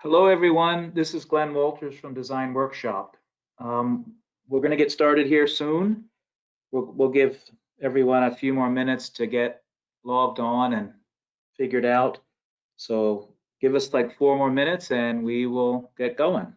Hello, everyone. This is Glenn Walters from Design Workshop. We're going to get started here soon. We'll give everyone a few more minutes to get logged on and figured out. So give us like 4 more minutes and we will get going.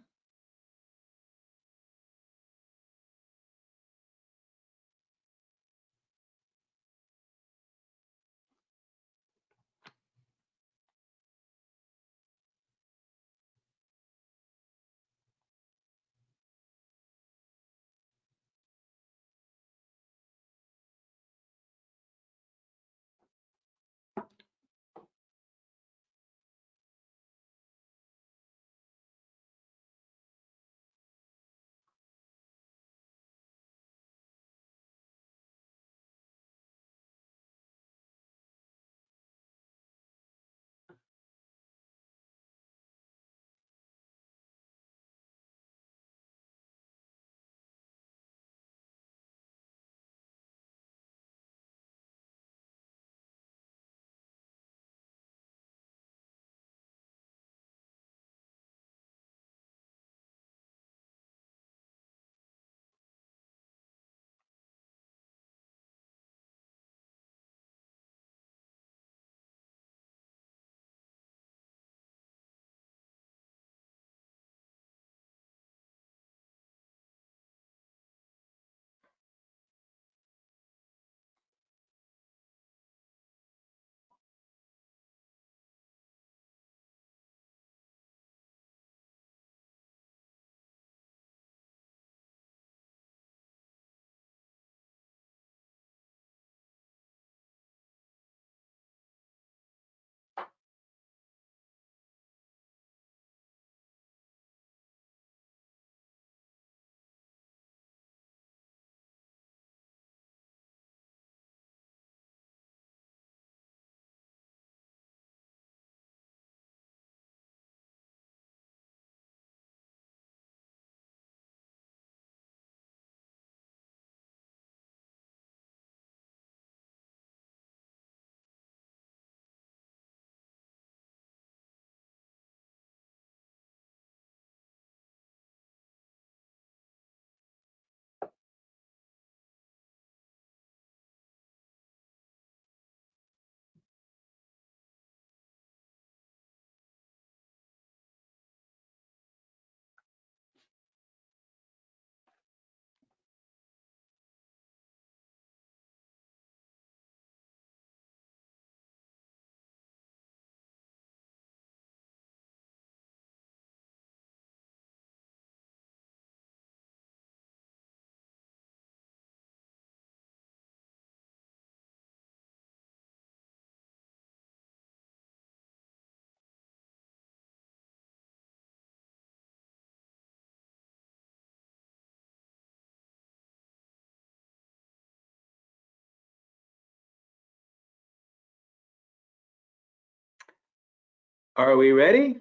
Are we ready?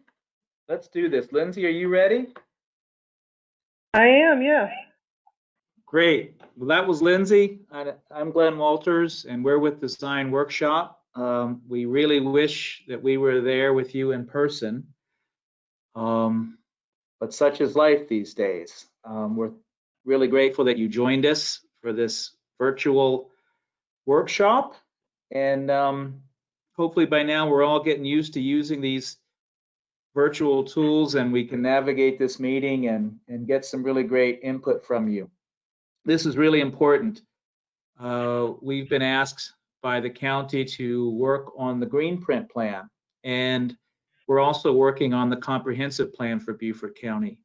Let's do this. Lindsay, are you ready? I am, yeah. Great. Well, that was Lindsay. I'm Glenn Walters, and we're with Design Workshop. We really wish that we were there with you in person, but such is life these days. We're really grateful that you joined us for this virtual workshop, and hopefully by now we're all getting used to using these virtual tools, and we can navigate this meeting and get some really great input from you. This is really important. We've been asked by the county to work on the green print plan, and we're also working on the comprehensive plan for Beaufort County.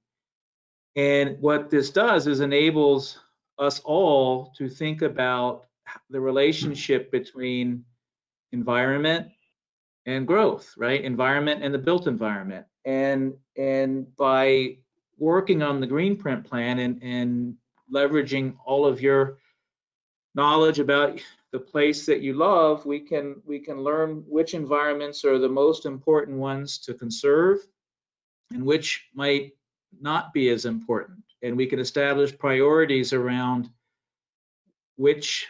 And what this does is enables us all to think about the relationship between environment and growth, right? Environment and the built environment. And by working on the green print plan and leveraging all of your knowledge about the place that you love, we can learn which environments are the most important ones to conserve and which might not be as important. And we can establish priorities around which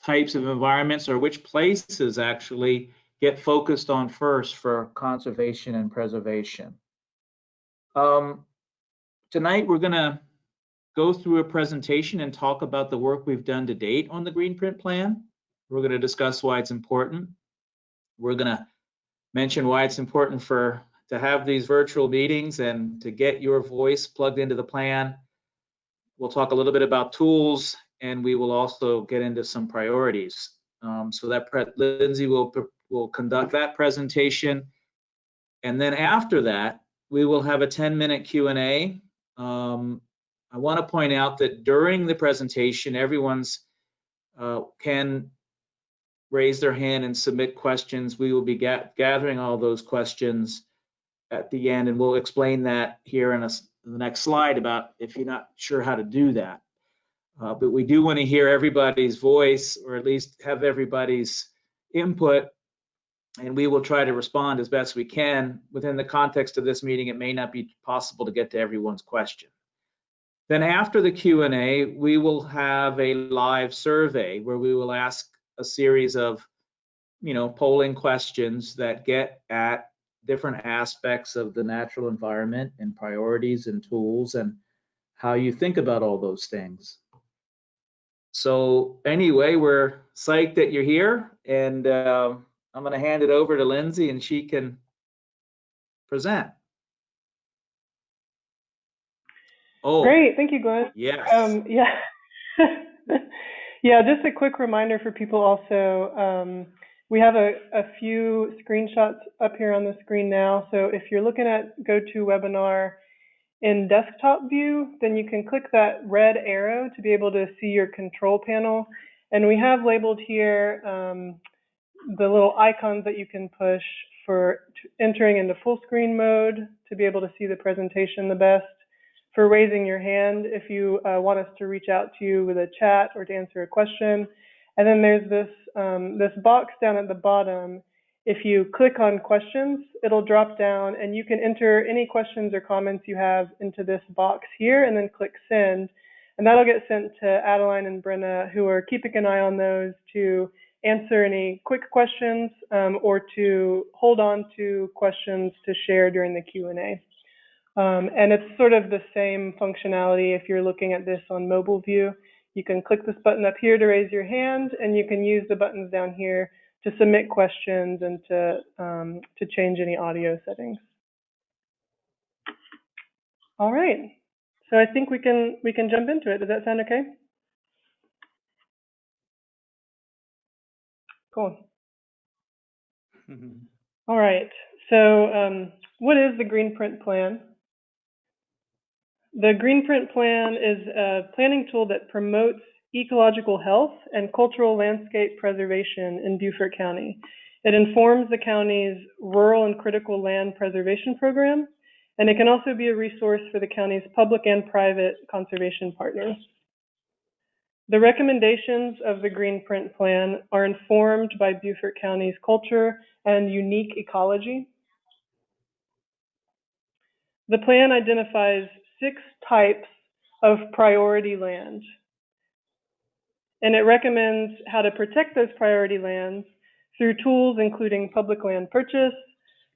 types of environments or which places actually get focused on first for conservation and preservation. Tonight, we're going to go through a presentation and talk about the work we've done to date on the Green Print Plan. We're going to discuss why it's important. We're going to mention why it's important to have these virtual meetings and to get your voice plugged into the plan. We'll talk a little bit about tools, and we will also get into some priorities. So that Lindsay will conduct that presentation. And then after that, we will have a 10-minute Q&A. I want to point out that during the presentation, everyone's can raise their hand and submit questions. We will be gathering all those questions at the end, and we'll explain that here in the next slide about if you're not sure how to do that. But we do want to hear everybody's voice, or at least have everybody's input, and we will try to respond as best we can. Within the context of this meeting, it may not be possible to get to everyone's question. Then after the Q&A, we will have a live survey where we will ask a series of, polling questions that get at different aspects of the natural environment and priorities and tools and how you think about all those things. So anyway, we're psyched that you're here, and I'm going to hand it over to Lindsay and she can present. Oh, Great, thank you, Glenn. yes. Yeah. Yeah, just a quick reminder for people also, we have a few screenshots up here on the screen now. So if you're looking at GoToWebinar in desktop view, then you can click that red arrow to be able to see your control panel. And we have labeled here the little icons that you can push for entering into full screen mode to be able to see the presentation the best, for raising your hand if you want us to reach out to you with a chat or to answer a question. And then there's this box down at the bottom. If you click on questions, it'll drop down and you can enter any questions or comments you have into this box here and then click send. And that'll get sent to Adeline and Brenna, who are keeping an eye on those, to answer any quick questions or to hold on to questions to share during the Q&A. And it's sort of the same functionality if you're looking at this on mobile view. You can click this button up here to raise your hand, and you can use the buttons down here to submit questions and to change any audio settings. All right, so I think we can jump into it. Does that sound okay? Cool. All right, so what is the Green Print Plan? The Green Print Plan is a planning tool that promotes ecological health and cultural landscape preservation in Beaufort County. It informs the county's rural and critical land preservation program, and it can also be a resource for the county's public and private conservation partners. The recommendations of the Green Print Plan are informed by Beaufort County's culture and unique ecology. The plan identifies 6 types of priority land, and it recommends how to protect those priority lands through tools including public land purchase,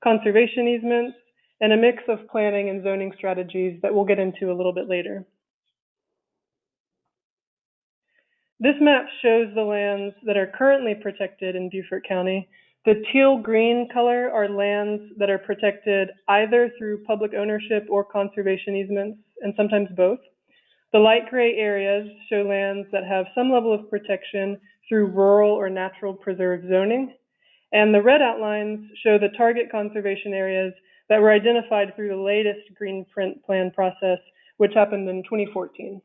conservation easements, and a mix of planning and zoning strategies that we'll get into a little bit later. This map shows the lands that are currently protected in Beaufort County. The teal green color are lands that are protected either through public ownership or conservation easements, and sometimes both. The light gray areas show lands that have some level of protection through rural or natural preserve zoning. And the red outlines show the target conservation areas that were identified through the latest Green Print Plan process, which happened in 2014.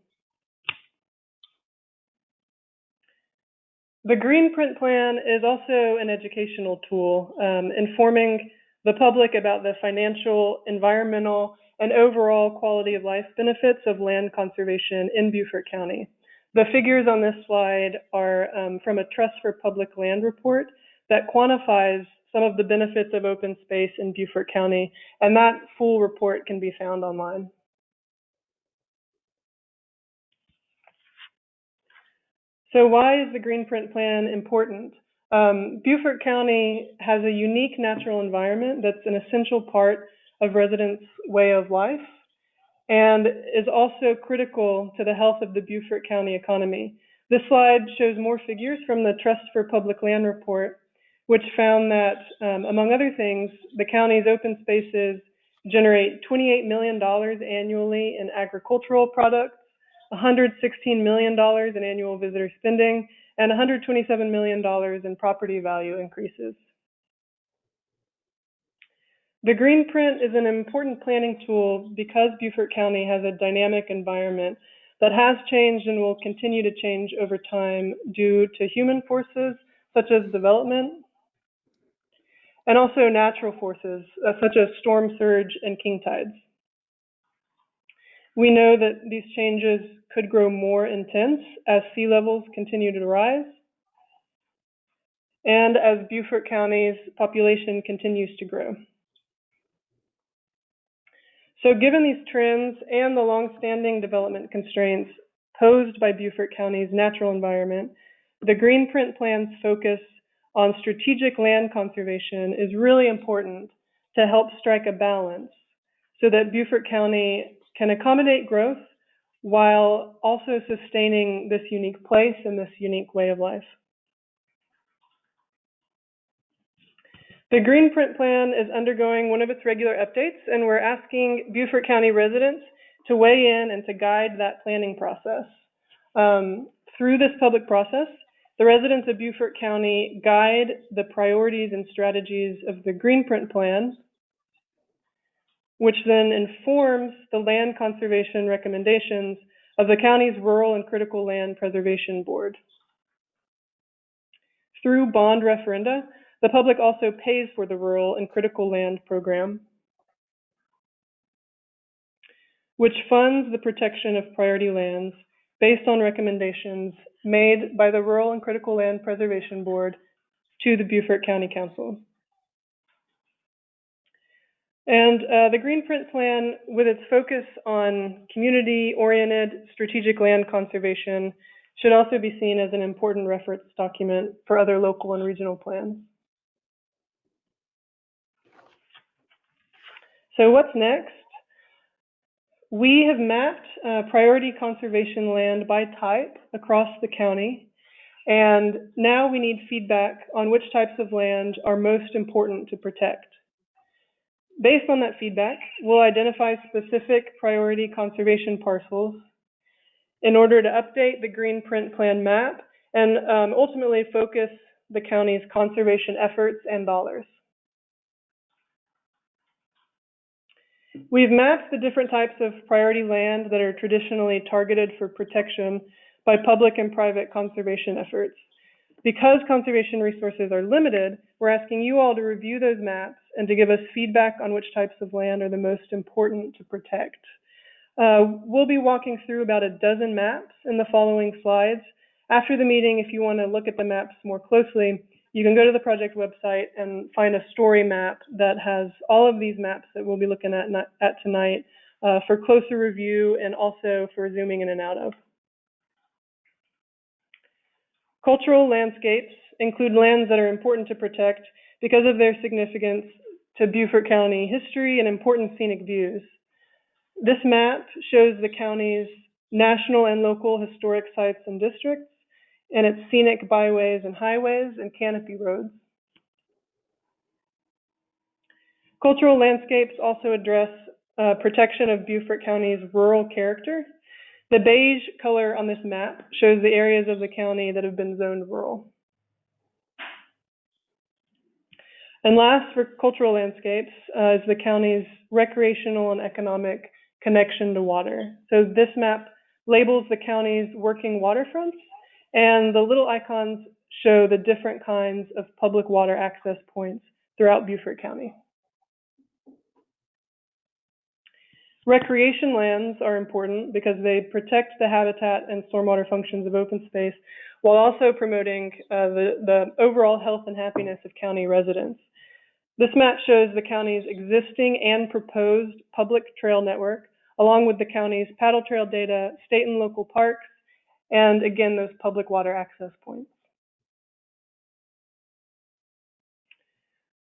The Green Print Plan is also an educational tool, informing the public about the financial, environmental, and overall quality of life benefits of land conservation in Beaufort County. The figures on this slide are from a Trust for Public Land report that quantifies some of the benefits of open space in Beaufort County, and that full report can be found online. So why is the Green Print Plan important? Beaufort County has a unique natural environment that's an essential part of residents' way of life and is also critical to the health of the Beaufort County economy. This slide shows more figures from the Trust for Public Land report, which found that, among other things, the county's open spaces generate $28 million annually in agricultural products, $116 million in annual visitor spending, and $127 million in property value increases. The green print is an important planning tool because Beaufort County has a dynamic environment that has changed and will continue to change over time due to human forces such as development and also natural forces such as storm surge and king tides. We know that these changes could grow more intense as sea levels continue to rise and as Beaufort County's population continues to grow. So given these trends and the long-standing development constraints posed by Beaufort County's natural environment, the Green Print Plan's focus on strategic land conservation is really important to help strike a balance so that Beaufort County can accommodate growth while also sustaining this unique place and this unique way of life. The Green Print Plan is undergoing one of its regular updates, and we're asking Beaufort County residents to weigh in and to guide that planning process. Through this public process, the residents of Beaufort County guide the priorities and strategies of the Green Print Plan, which then informs the land conservation recommendations of the county's Rural and Critical Land Preservation Board. Through bond referenda, the public also pays for the Rural and Critical Land Program, which funds the protection of priority lands based on recommendations made by the Rural and Critical Land Preservation Board to the Beaufort County Council. And the Green Print Plan, with its focus on community-oriented strategic land conservation, should also be seen as an important reference document for other local and regional plans. So what's next? We have mapped priority conservation land by type across the county, and now we need feedback on which types of land are most important to protect. Based on that feedback, we'll identify specific priority conservation parcels in order to update the Green Print Plan map and ultimately focus the county's conservation efforts and dollars. We've mapped the different types of priority land that are traditionally targeted for protection by public and private conservation efforts. Because conservation resources are limited, we're asking you all to review those maps and to give us feedback on which types of land are the most important to protect. We'll be walking through about a dozen maps in the following slides. After the meeting, if you want to look at the maps more closely, you can go to the project website and find a story map that has all of these maps that we'll be looking at tonight for closer review and also for zooming in and out of. Cultural landscapes include lands that are important to protect because of their significance to Beaufort County history and important scenic views. This map shows the county's national and local historic sites and districts and its scenic byways and highways and canopy roads. Cultural landscapes also address protection of Beaufort County's rural character. The beige color on this map shows the areas of the county that have been zoned rural. And last, for cultural landscapes, is the county's recreational and economic connection to water. So this map labels the county's working waterfronts, and the little icons show the different kinds of public water access points throughout Beaufort County. Recreation lands are important because they protect the habitat and stormwater functions of open space while also promoting the overall health and happiness of county residents. This map shows the county's existing and proposed public trail network, along with the county's paddle trail data, state and local parks, and again, those public water access points.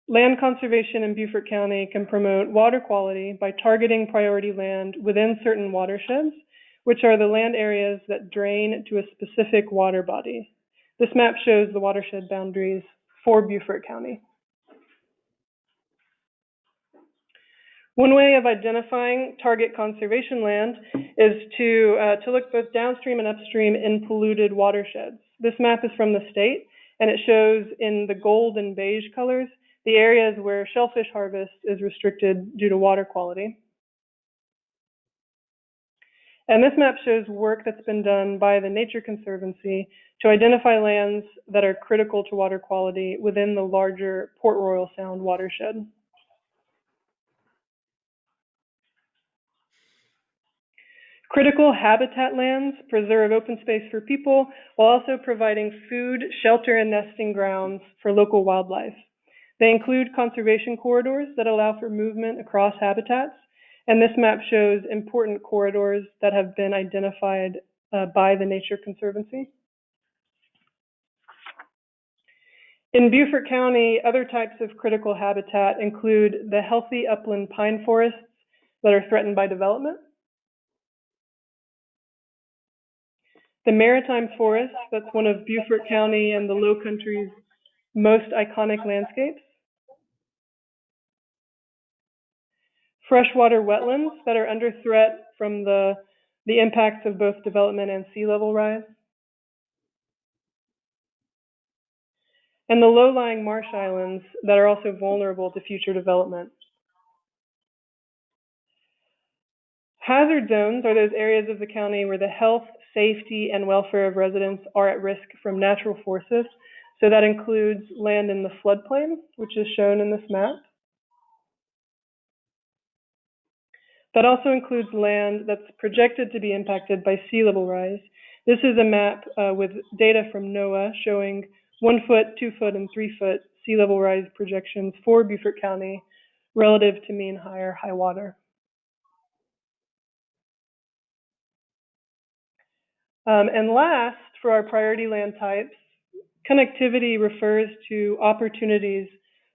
Land conservation in Beaufort County can promote water quality by targeting priority land within certain watersheds, which are the land areas that drain to a specific water body. This map shows the watershed boundaries for Beaufort County. One way of identifying target conservation land is to look both downstream and upstream in polluted watersheds. This map is from the state, and it shows in the gold and beige colors the areas where shellfish harvest is restricted due to water quality. And this map shows work that's been done by the Nature Conservancy to identify lands that are critical to water quality within the larger Port Royal Sound watershed. Critical habitat lands preserve open space for people while also providing food, shelter, and nesting grounds for local wildlife. They include conservation corridors that allow for movement across habitats, and this map shows important corridors that have been identified by the Nature Conservancy. In Beaufort County, other types of critical habitat include the healthy upland pine forests that are threatened by development, the maritime forest, that's one of Beaufort County and the Low Country's most iconic landscapes, freshwater wetlands that are under threat from the impacts of both development and sea level rise, and the low-lying marsh islands that are also vulnerable to future development. Hazard zones are those areas of the county where the health, safety, and welfare of residents are at risk from natural forces. So that includes land in the floodplain, which is shown in this map. That also includes land that's projected to be impacted by sea level rise. This is a map with data from NOAA showing 1 foot, 2 foot, and 3 foot sea level rise projections for Beaufort County relative to mean high water. And last, for our priority land types, connectivity refers to opportunities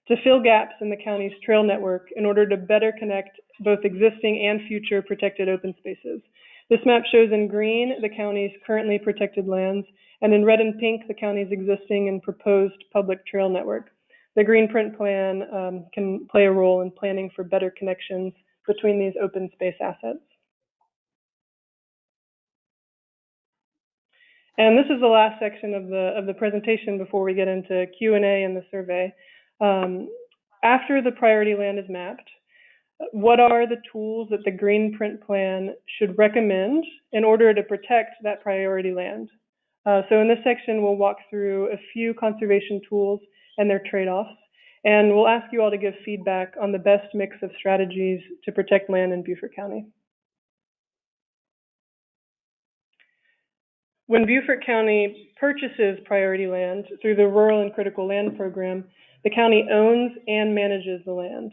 to fill gaps in the county's trail network in order to better connect both existing and future protected open spaces. This map shows in green the county's currently protected lands, and in red and pink the county's existing and proposed public trail network. The green print plan can play a role in planning for better connections between these open space assets. And this is the last section of the presentation before we get into Q&A and the survey. After the priority land is mapped, what are the tools that the green print plan should recommend in order to protect that priority land? So in this section, we'll walk through a few conservation tools and their trade-offs, and we'll ask you all to give feedback on the best mix of strategies to protect land in Beaufort County. When Beaufort County purchases priority land through the Rural and Critical Land Program, the county owns and manages the land.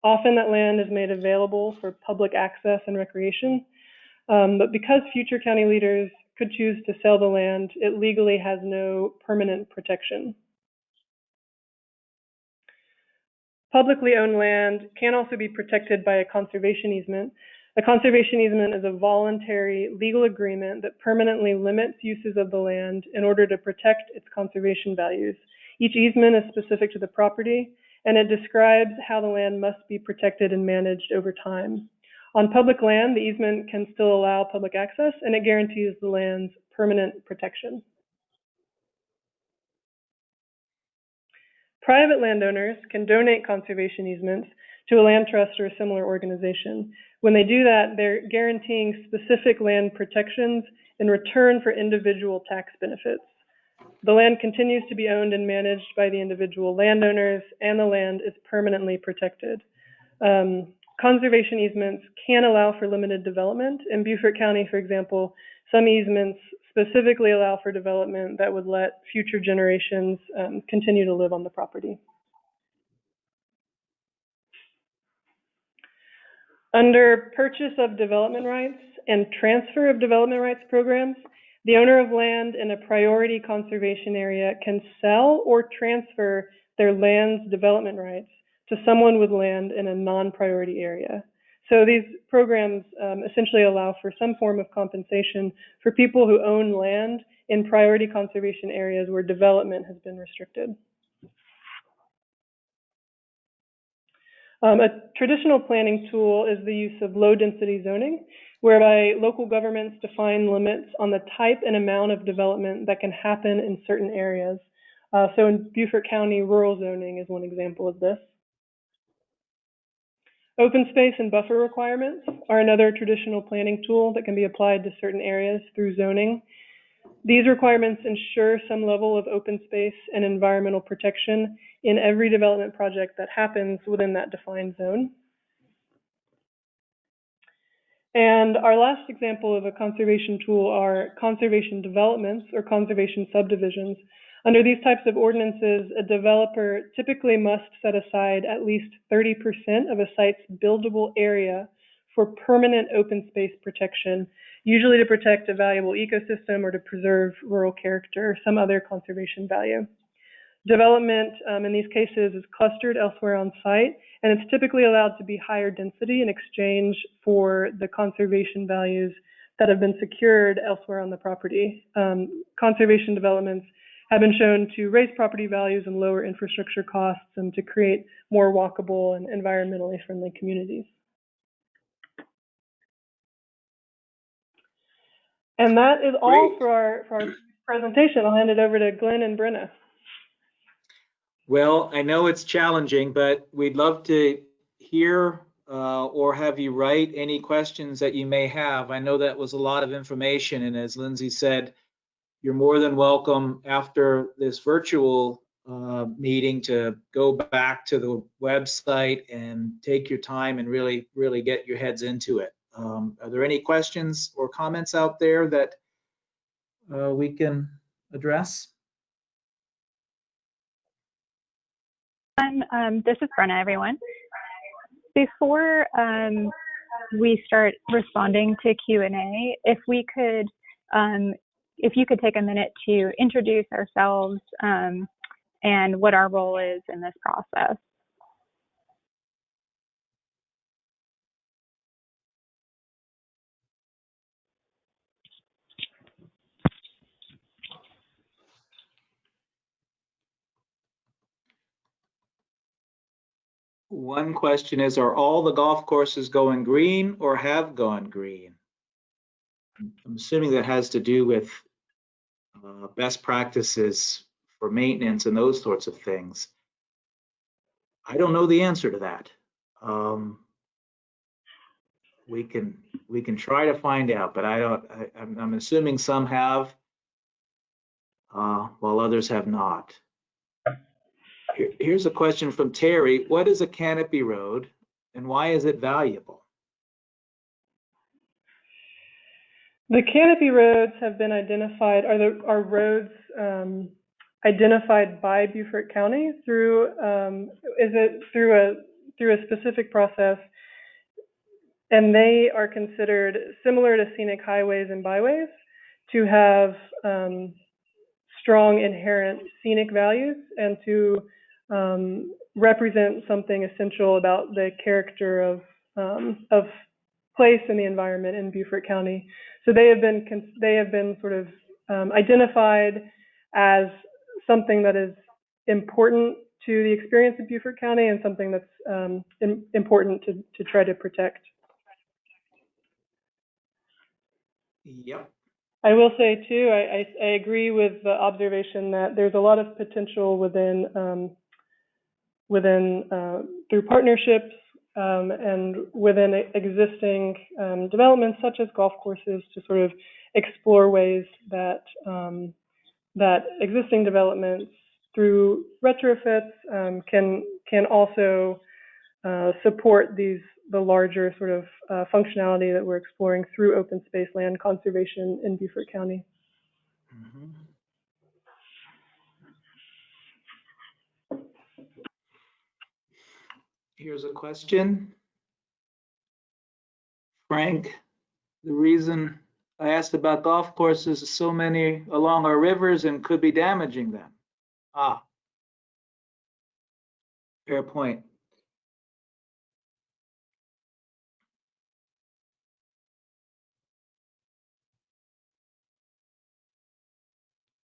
Often that land is made available for public access and recreation, but because future county leaders could choose to sell the land, it legally has no permanent protection. Publicly owned land can also be protected by a conservation easement. A conservation easement is a voluntary legal agreement that permanently limits uses of the land in order to protect its conservation values. Each easement is specific to the property, and it describes how the land must be protected and managed over time. On public land, the easement can still allow public access, and it guarantees the land's permanent protection. Private landowners can donate conservation easements to a land trust or a similar organization. When they do that, they're guaranteeing specific land protections in return for individual tax benefits. The land continues to be owned and managed by the individual landowners, and the land is permanently protected. Conservation easements can allow for limited development. In Beaufort County, for example, some easements specifically allow for development that would let future generations continue to live on the property. Under purchase of development rights and transfer of development rights programs, the owner of land in a priority conservation area can sell or transfer their land's development rights to someone with land in a non-priority area. So these programs essentially allow for some form of compensation for people who own land in priority conservation areas where development has been restricted. A traditional planning tool is the use of low-density zoning, whereby local governments define limits on the type and amount of development that can happen in certain areas. So in Beaufort County, rural zoning is one example of this. Open space and buffer requirements are another traditional planning tool that can be applied to certain areas through zoning. These requirements ensure some level of open space and environmental protection in every development project that happens within that defined zone. And our last example of a conservation tool are conservation developments or conservation subdivisions. Under these types of ordinances, a developer typically must set aside at least 30% of a site's buildable area for permanent open space protection, usually to protect a valuable ecosystem or to preserve rural character or some other conservation value. Development in these cases is clustered elsewhere on site, and it's typically allowed to be higher density in exchange for the conservation values that have been secured elsewhere on the property. Conservation developments have been shown to raise property values and lower infrastructure costs and to create more walkable and environmentally friendly communities. And that is all for our presentation. I'll hand it over to Glenn and Brenna. Well, I know it's challenging, but we'd love to hear or have you write any questions that you may have. I know that was a lot of information, and as Lindsay said, you're more than welcome after this virtual meeting to go back to the website and take your time and really get your heads into it. Are there any questions or comments out there that we can address? This is Brenna, everyone. Before we start responding to Q&A, if you could take a minute to introduce ourselves and what our role is in this process. One question is, are all the golf courses going green or have gone green? I'm assuming that has to do with best practices for maintenance and those sorts of things. I don't know the answer to that. We can try to find out, but I'm assuming some have, while others have not. Here's a question from Terry. What is a canopy road and why is it valuable? The canopy roads have been identified, are roads identified by Beaufort County through through a specific process, and they are considered similar to scenic highways and byways to have strong inherent scenic values and to represent something essential about the character of place and the environment in Beaufort County. So they have been sort of identified as something that is important to the experience of Beaufort County and something that's important to try to protect. Yep. I will say too, I agree with the observation that there's a lot of potential within through partnerships and within existing developments such as golf courses to sort of explore ways that that existing developments through retrofits can also support the larger sort of functionality that we're exploring through open space land conservation in Beaufort County. Mm-hmm. Here's a question. Frank, the reason I asked about golf courses is so many along our rivers and could be damaging them. Fair point.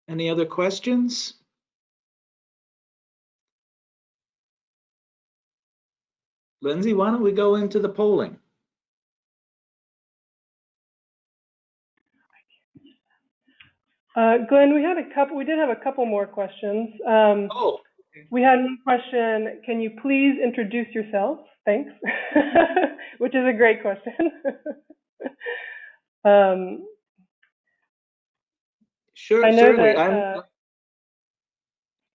Any other questions? Lindsay, why don't we go into the polling? Glenn, we did have a couple more questions. Oh, We had one question, can you please introduce yourself? Thanks. Which is a great question. sure, I know certainly. that,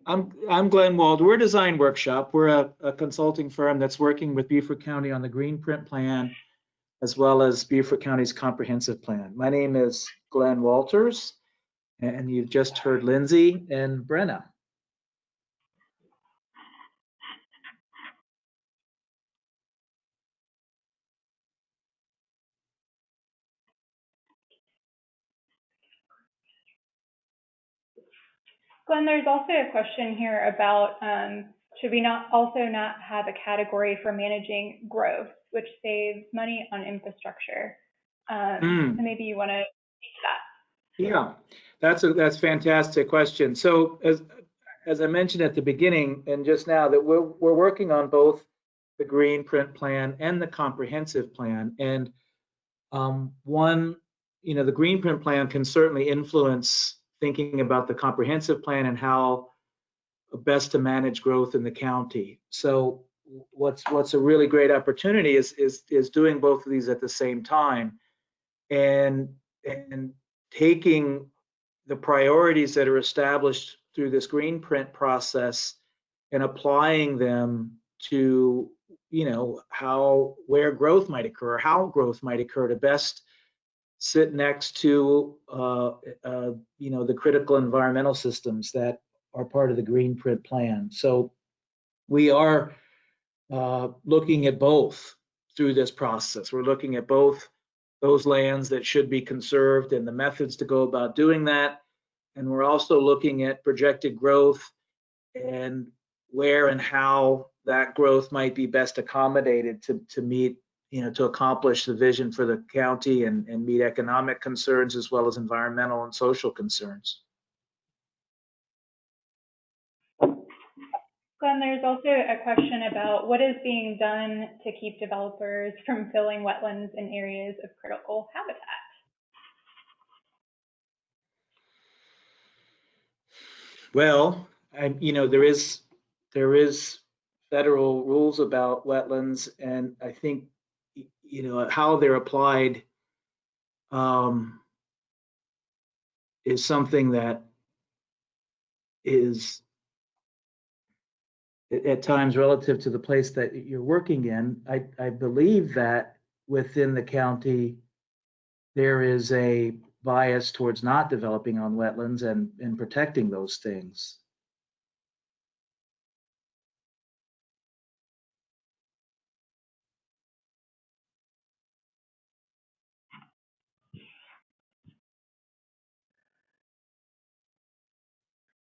I'm Glenn Wald. We're a design workshop. We're a consulting firm that's working with Beaufort County on the green print plan, as well as Beaufort County's comprehensive plan. My name is Glenn Walters, and you've just heard Lindsay and Brenna. Glenn, there's also a question here about should we not have a category for managing growth, which saves money on infrastructure? And maybe you want to speak to that. Yeah, that's a fantastic question. So as I mentioned at the beginning and just now, that we're working on both the green print plan and the comprehensive plan. And the green print plan can certainly influence thinking about the comprehensive plan and how best to manage growth in the county. So what's a really great opportunity is doing both of these at the same time, and taking the priorities that are established through this green print process and applying them to where growth might occur, how growth might occur, to best sit next to the critical environmental systems that are part of the green print plan. So we are looking at both through this process. We're looking at both those lands that should be conserved and the methods to go about doing that. And we're also looking at projected growth and where and how that growth might be best accommodated to meet, to accomplish the vision for the county and meet economic concerns as well as environmental and social concerns. Glenn, there's also a question about what is being done to keep developers from filling wetlands in areas of critical habitat. Well, there is federal rules about wetlands, and I think how they're applied is something that is at times relative to the place that you're working in. I believe that within the county there is a bias towards not developing on wetlands and protecting those things.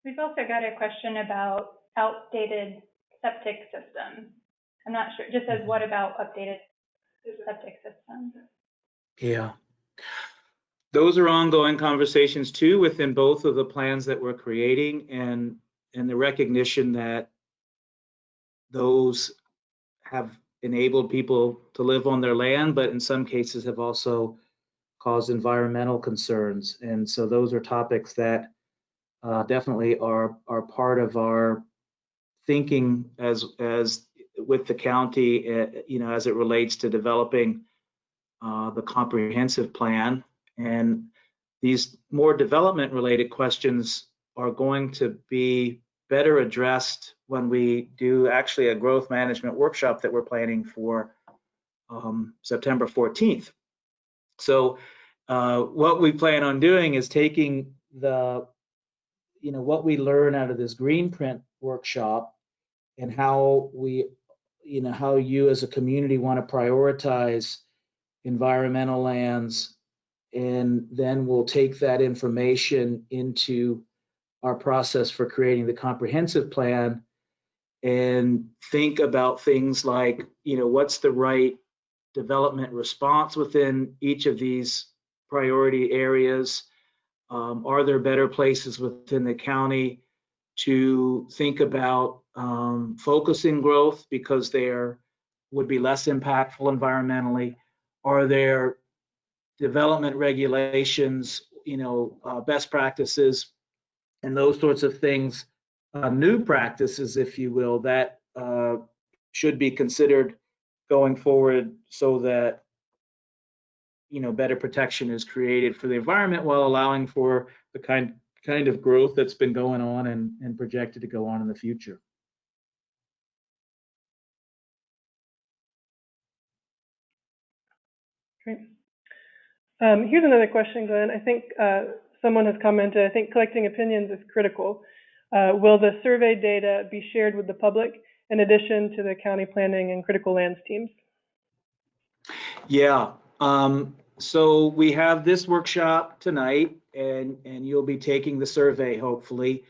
We've also got a question about outdated septic systems. I'm not sure, it just says, what about updated septic systems? Yeah. Those are ongoing conversations too within both of the plans that we're creating, and the recognition that those have enabled people to live on their land, but in some cases have also caused environmental concerns. And so those are topics that definitely are part of our thinking as with the county, as it relates to developing the comprehensive plan. And these more development related questions are going to be better addressed when we do actually a growth management workshop that we're planning for September 14th. So what we plan on doing is taking what we learn out of this green print workshop and how how you as a community want to prioritize environmental lands, and then we'll take that information into our process for creating the comprehensive plan and think about things like, what's the right development response within each of these priority areas? Are there better places within the county to think about focusing growth because they would be less impactful environmentally? Are there development regulations, best practices, and those sorts of things, new practices, if you will, that should be considered going forward so that better protection is created for the environment while allowing for the kind of growth that's been going on and projected to go on in the future. Great. Here's another question, Glenn. I think someone has commented, I think collecting opinions is critical. Will the survey data be shared with the public in addition to the county planning and critical lands teams? Yeah. So we have this workshop tonight, and you'll be taking the survey, hopefully.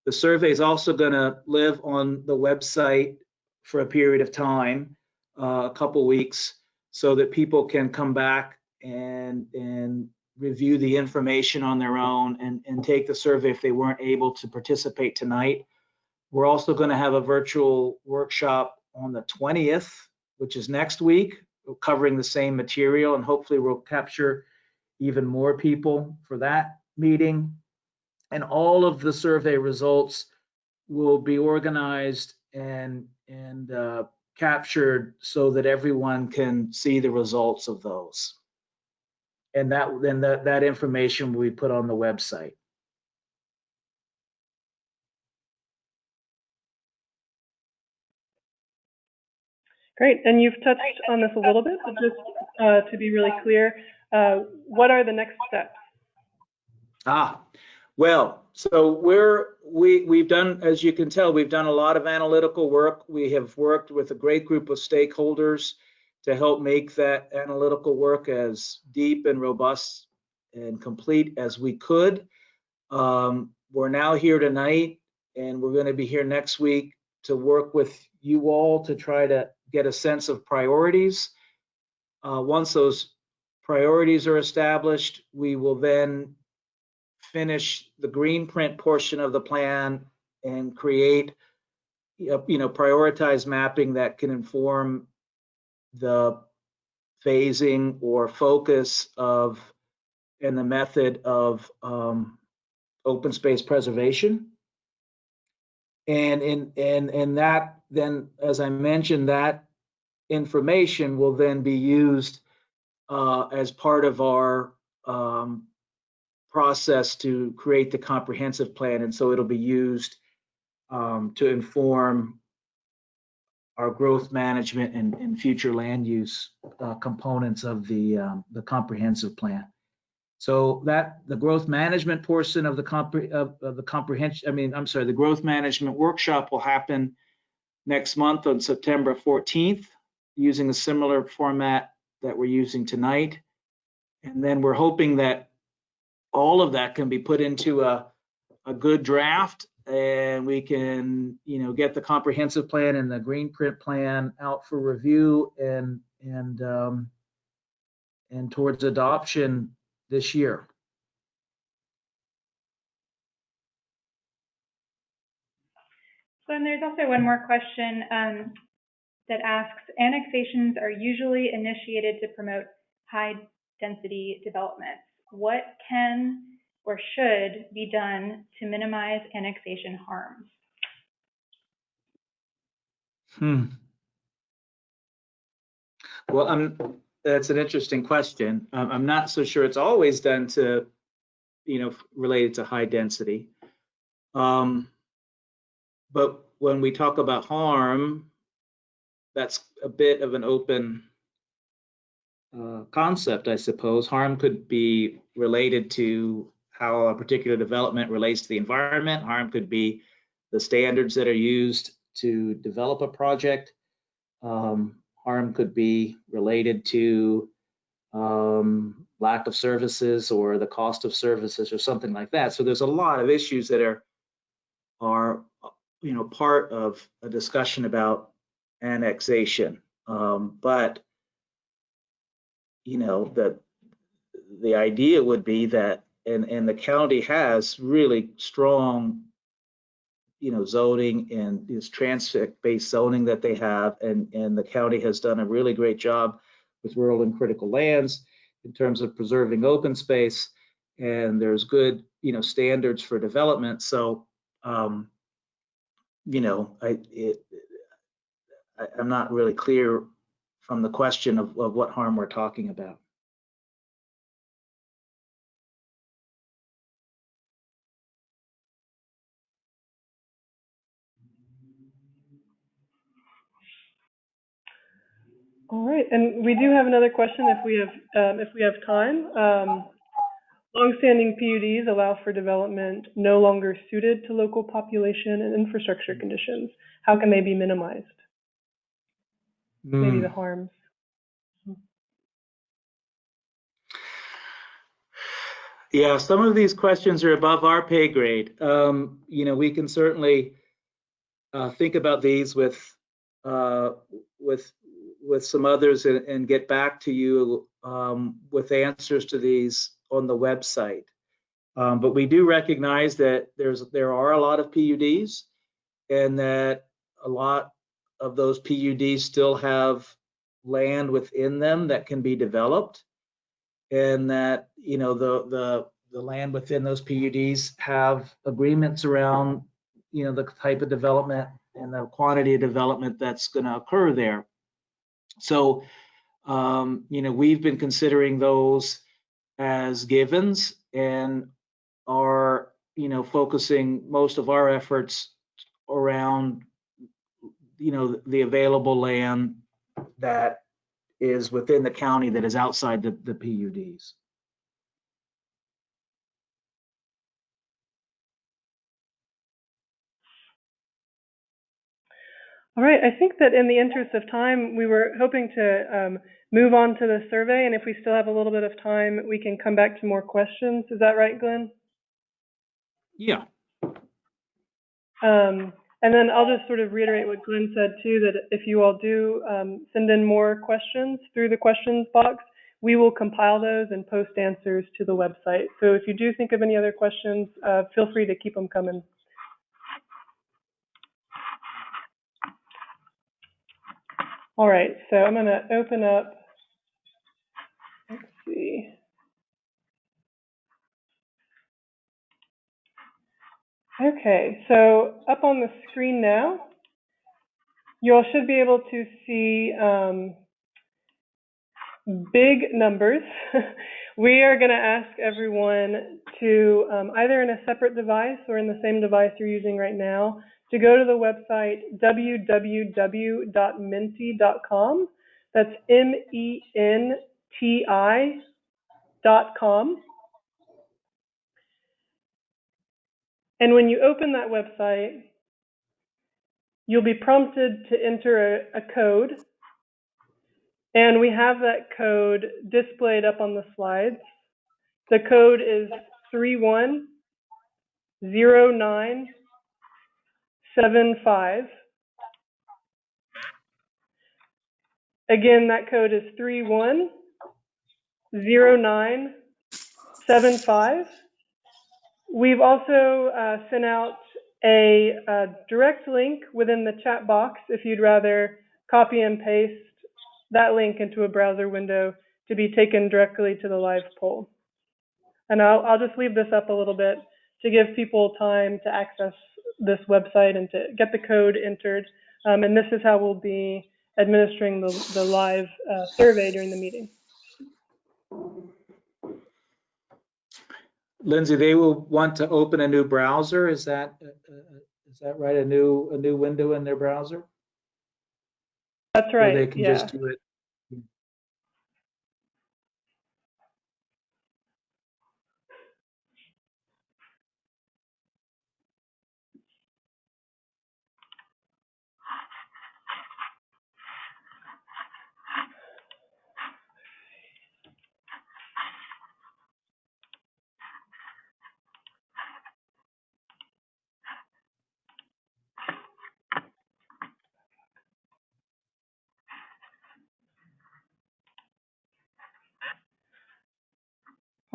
The survey is also going to live on the website for a period of time, a couple weeks, so that people can come back and review the information on their own and take the survey if they weren't able to participate tonight. We're also going to have a virtual workshop on the 20th, which is next week, covering the same material, and hopefully we'll capture even more people for that meeting. And all of the survey results will be organized and captured so that everyone can see the results of those. And that information will be put on the website. Great, and you've touched on this a little bit, but just to be really clear, what are the next steps? Well, so we've done, as you can tell, we've done a lot of analytical work. We have worked with a great group of stakeholders to help make that analytical work as deep and robust and complete as we could. We're now here tonight, and we're going to be here next week to work with you all to try to get a sense of priorities. Once those priorities are established, we will then finish the green print portion of the plan and create, prioritized mapping that can inform the phasing or focus of and the method of open space preservation. And that then, as I mentioned, that information will then be used as part of our process to create the comprehensive plan. And so it'll be used to inform our growth management and future land use components of the comprehensive plan. So that the growth management portion of the the growth management workshop will happen next month on September 14th, using a similar format that we're using tonight. And then we're hoping that all of that can be put into a good draft, and we can, get the comprehensive plan and the green print plan out for review and towards adoption this year. So, and there's also one more question that asks, annexations are usually initiated to promote high density development. What can or should be done to minimize annexation harms? Well, that's an interesting question. I'm not so sure it's always done to, related to high density. But when we talk about harm, that's a bit of an open concept, I suppose. Harm could be related to how a particular development relates to the environment. Harm could be the standards that are used to develop a project. Harm could be related to lack of services or the cost of services or something like that. So there's a lot of issues that are part of a discussion about annexation. But the idea would be that, and the county has really strong, zoning and this transect-based zoning that they have, and the county has done a really great job with rural and critical lands in terms of preserving open space, and there's good, standards for development. So, I'm not really clear from the question of what harm we're talking about. All right, and we do have another question if we have time. Longstanding PUDs allow for development no longer suited to local population and infrastructure conditions. How can they be minimized? Maybe the harms. Yeah, some of these questions are above our pay grade. We can certainly think about these with some others and get back to you with answers to these on the website. But we do recognize that there are a lot of PUDs, and that a lot of those PUDs still have land within them that can be developed, and that the land within those PUDs have agreements around the type of development and the quantity of development that's going to occur there. So we've been considering those as givens, and are focusing most of our efforts around the available land that is within the county that is outside the PUDs. All right, I think that in the interest of time, we were hoping to move on to the survey, and if we still have a little bit of time, we can come back to more questions. Is that right, Glenn? Yeah. And then I'll just sort of reiterate what Glenn said too, that if you all do send in more questions through the questions box, we will compile those and post answers to the website. So if you do think of any other questions, feel free to keep them coming. All right, so I'm going to open up, let's see. Okay, so up on the screen now, you all should be able to see big numbers. We are going to ask everyone to, either in a separate device or in the same device you're using right now, to go to the website www.menti.com. That's MENTI.com. And when you open that website, you'll be prompted to enter a code. And we have that code displayed up on the slides. The code is 310975. Again, that code is 310975. We've also sent out a direct link within the chat box if you'd rather copy and paste that link into a browser window to be taken directly to the live poll. And I'll just leave this up a little bit to give people time to access this website and to get the code entered. And this is how we'll be administering the live survey during the meeting. Lindsay, they will want to open a new browser. Is that right? A new window in their browser? That's right. Or they can just do it.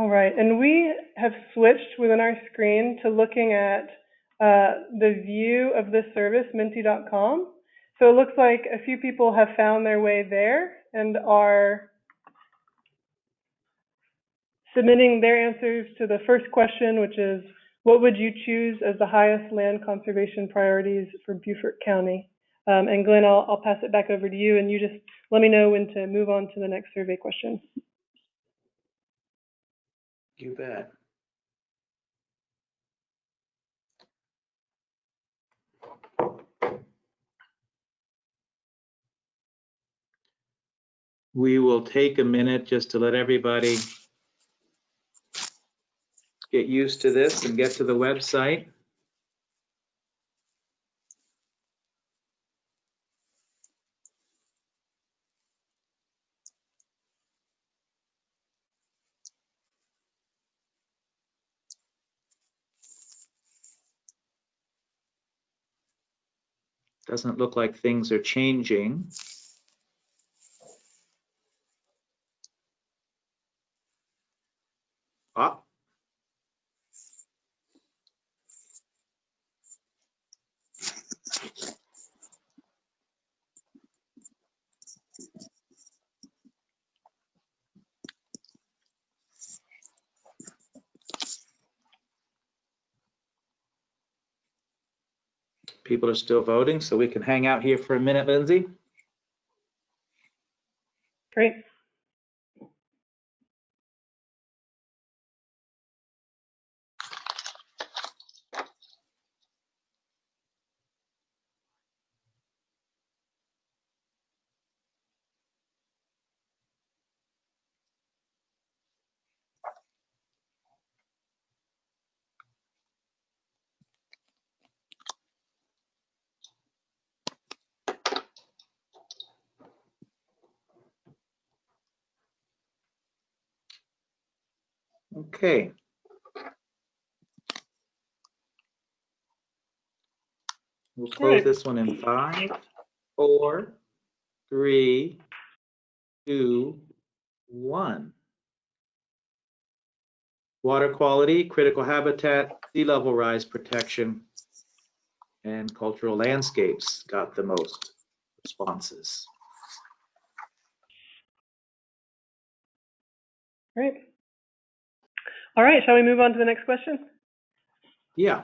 All right, and we have switched within our screen to looking at the view of this service, Minty.com. So it looks like a few people have found their way there and are submitting their answers to the first question, which is, what would you choose as the highest land conservation priorities for Beaufort County? And Glenn, I'll pass it back over to you, and you just let me know when to move on to the next survey question. You bet. We will take a minute just to let everybody get used to this and get to the website. Doesn't look like things are changing. Ah. People are still voting, so we can hang out here for a minute, Lindsay. Great. Okay. We'll close this one in 5, 4, 3, 2, 1. Water quality, critical habitat, sea level rise protection, and cultural landscapes got the most responses. Great. All right, shall we move on to the next question? Yeah.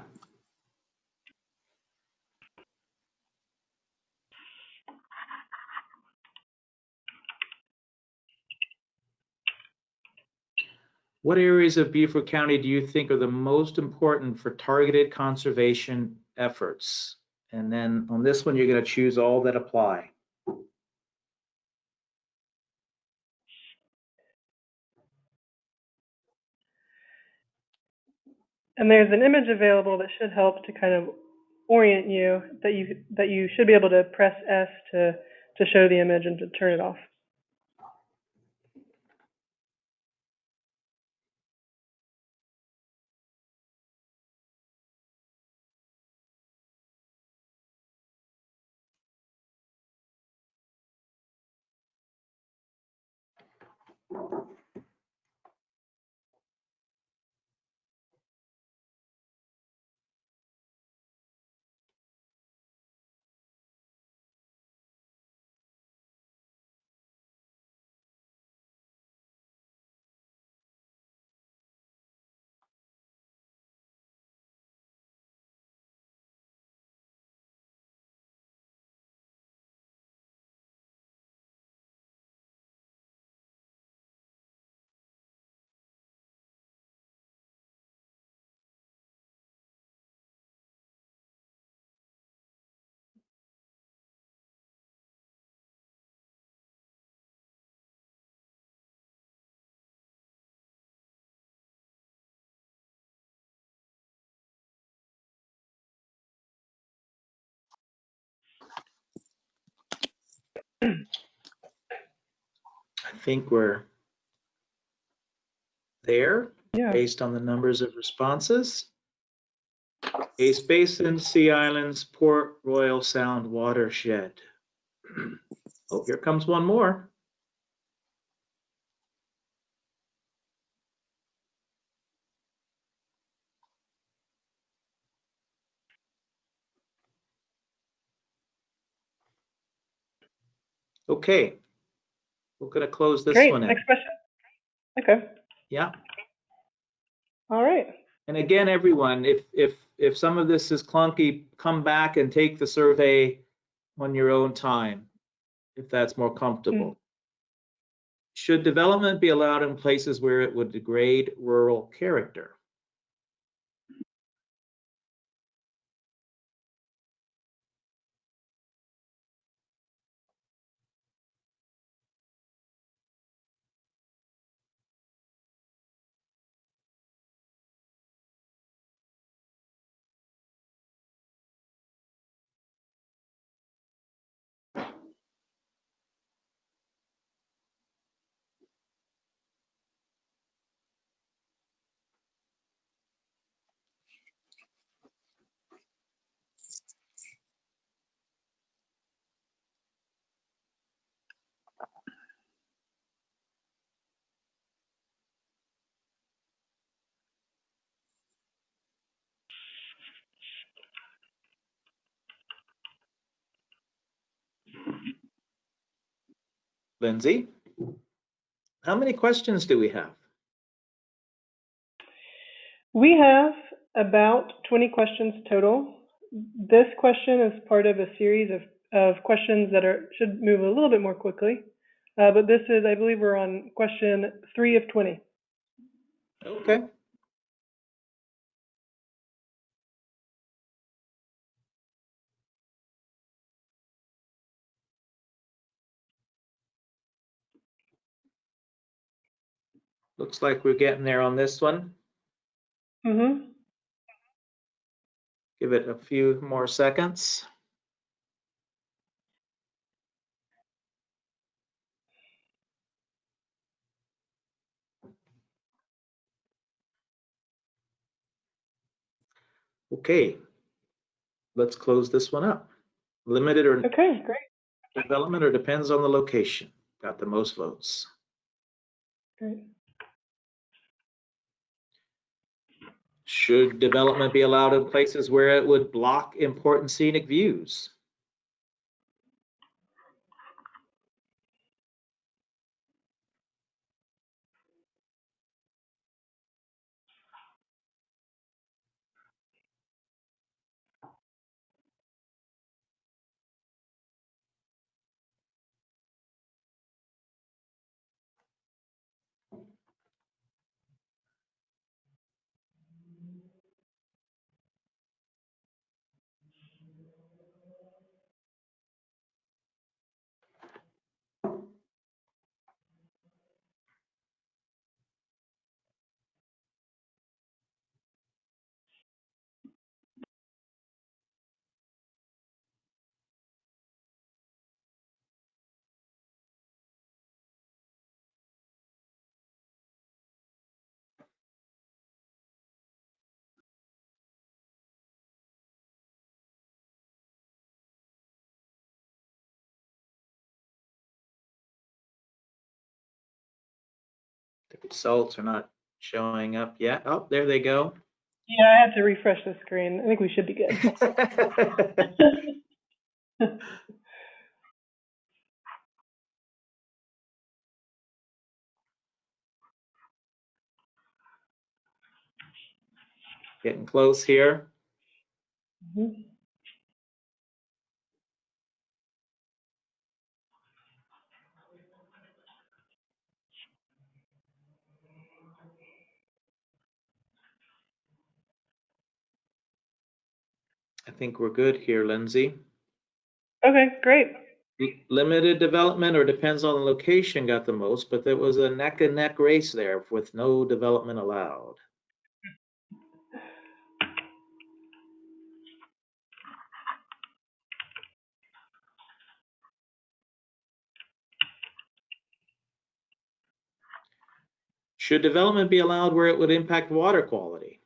What areas of Beaufort County do you think are the most important for targeted conservation efforts? And then on this one, you're going to choose all that apply. And there's an image available that should help to kind of orient you, that you should be able to press S to show the image and to turn it off. I think we're there, Yeah. based on the numbers of responses. Ace Basin, Sea Islands, Port Royal Sound watershed. Oh, here comes one more. Okay, we're going to close this Great. one in. Next question. Okay. Yeah. All right. And again, everyone, if some of this is clunky, come back and take the survey on your own time, if that's more comfortable. Should development be allowed in places where it would degrade rural character? Lindsay, how many questions do we have? We have about 20 questions total. This question is part of a series of questions that should move a little bit more quickly. But this is, I believe we're on question 3 of 20. Okay. Looks like we're getting there on this one. Mm-hmm. Give it a few more seconds. Okay, let's close this one up. Limited or Okay, great. development or depends on the location. Got the most votes. Great. Should development be allowed in places where it would block important scenic views? The results are not showing up yet. Oh, there they go. Yeah, I had to refresh the screen. I think we should be good. Getting close here. Mhm. I think we're good here, Lindsay. Okay, great. Limited development or depends on the location got the most, but there was a neck and neck race there with no development allowed. Should development be allowed where it would impact water quality?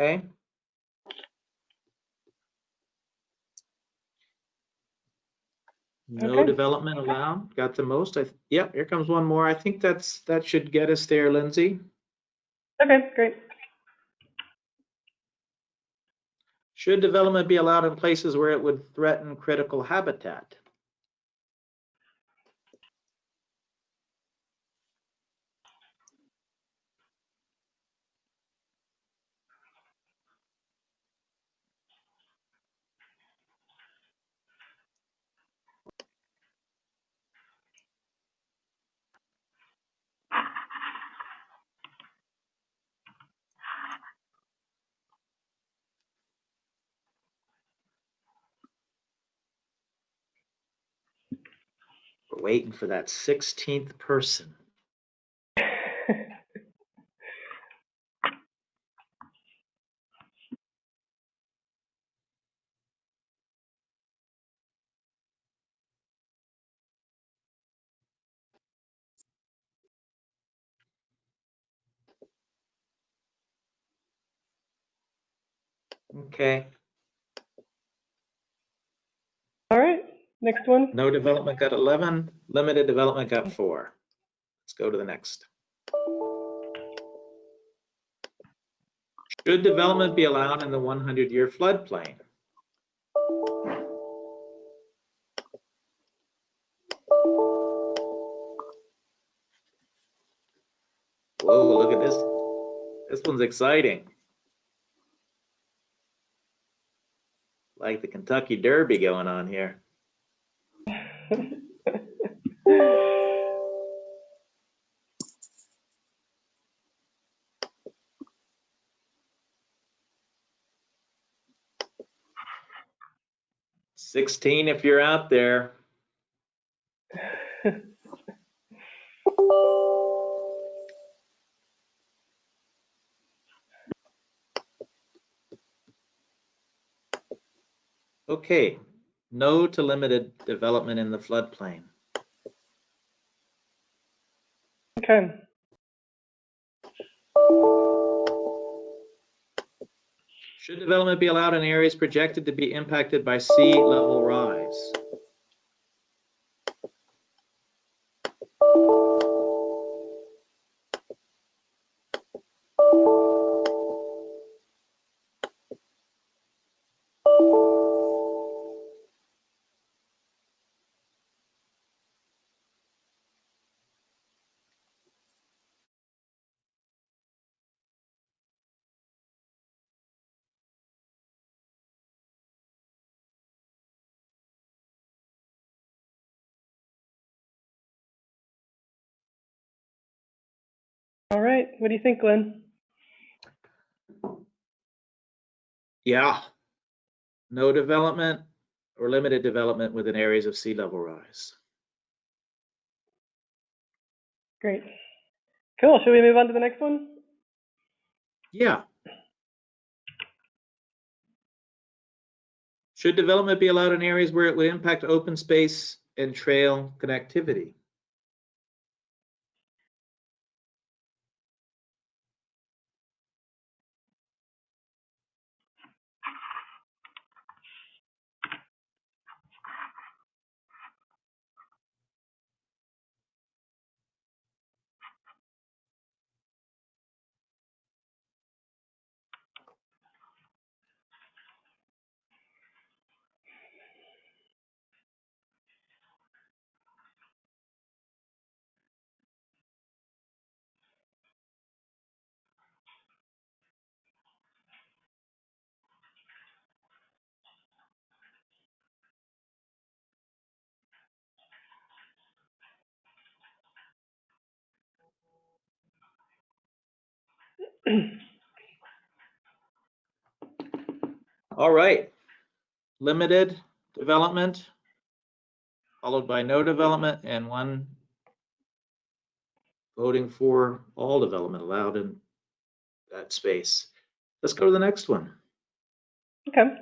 Okay. No Okay. development allowed. Got the most. Yep, here comes one more. I think that should get us there, Lindsay. Okay, great. Should development be allowed in places where it would threaten critical habitat? We're waiting for that 16th person. Okay. All right, next one. No development got 11. Limited development got 4. Let's go to the next. Should development be allowed in the 100-year floodplain? Whoa, look at this. This one's exciting. Like the Kentucky Derby going on here. "16 if you're out there." Okay, no to limited development in the floodplain. Okay. Should development be allowed in areas projected to be impacted by sea level rise? All right, what do you think, Glenn? Yeah. No development or limited development within areas of sea level rise. Great. Cool, should we move on to the next one? Yeah. Should development be allowed in areas where it would impact open space and trail connectivity? All right. Limited development, followed by no development, and one voting for all development allowed in that space. Let's go to the next one. Okay.